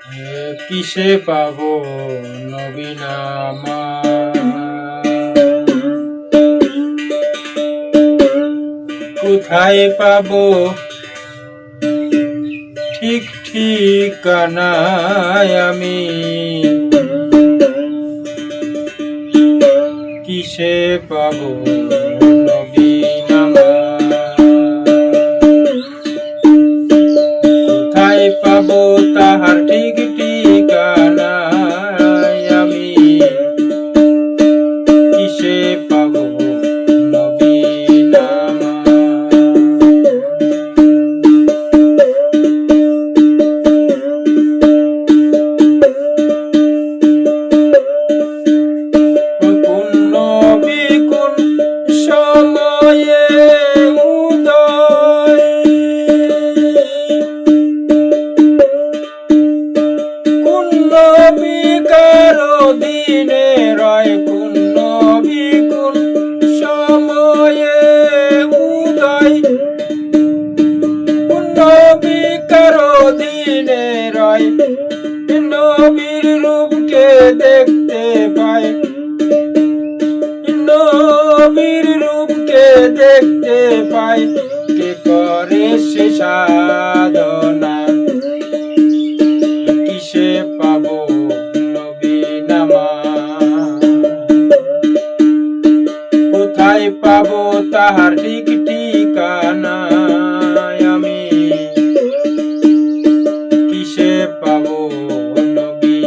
কিসে পাবো নবী আমার? কোথায় পাবো ঠিক ঠিকানায় আমি? কিসে পাবো নবী আমার? কোথায় পাবো তাহার ঠিক ঠিকানায় আমি? কিসে পাবো নবী আমার? কোন নবী কোন সময়ে উদয়, কোন নবী কারো দিনে রয়, কোন নবী কোন সময়ে উদয়, কোন নবী কারো দিনে রয়। নবীর রূপকে দেখতে পাই, নবীর রূপকে দেখতে পাই, কে করে সে সাধনা? কিসে পাবো নবী আমার? কোথায় পাবো তাহার ঠিক ঠিকানা আমি? কিসে পাবো নবী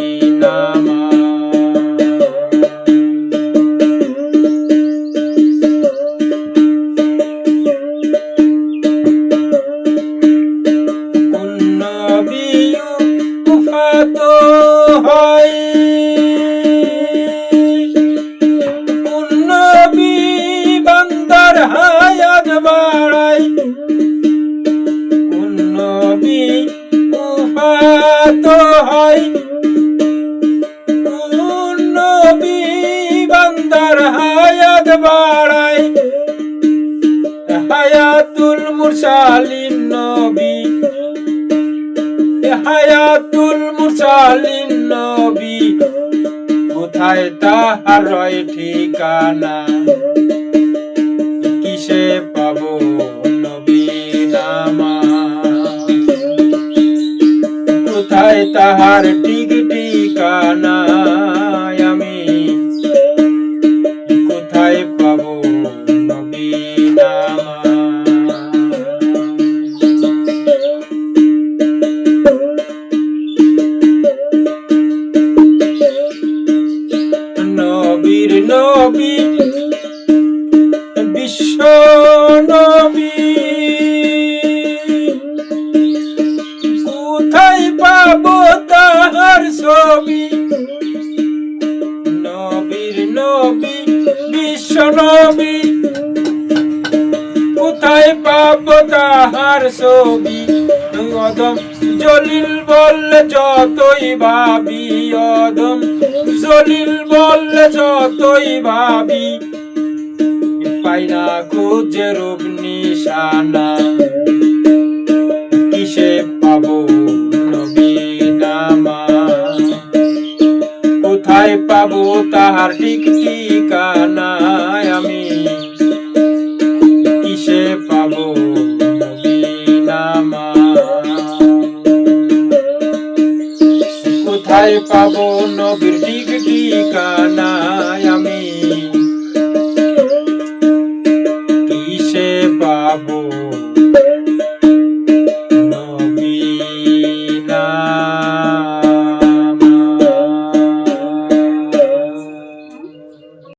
আমার? কোন নবী উফাত হয়, কোন নবী বান্দার হায়াত বাড়ায়, কোন নবী উফাত হয়, কোন নবী বান্দার হায়াত বাড়ায়। হায়াতুল মুরসালিন নবী, হায়াতুল মুরসালিন নবী, কোথায় তাহার রয় ঠিকানা? কিসে পাবো নবী আমার? কোথায় তাহার ঠিক ঠিকানা আমি? কোথায় পাবো নবী আমার? নবীর নবী বিশ্ব নবী, কোথায় পাবো তাহার ছবি? নবীর নবী বিশ্ব নবী, কোথায় পাবো তাহার ছবি? অদম জলিল বললে যতই ভাবি, অদম জলিল বললে যতই ভাবি, পাই না খুঁজে রূপ নিশানা। কিসে পাবো নবী আমার? কোথায় পাবো তাহার ঠিক ঠিকানা আমি? কিসে পাবো নবী আমার? কোথায় পাবো নবীর ঠিক ঠিকানা আমি? কিসে পাবো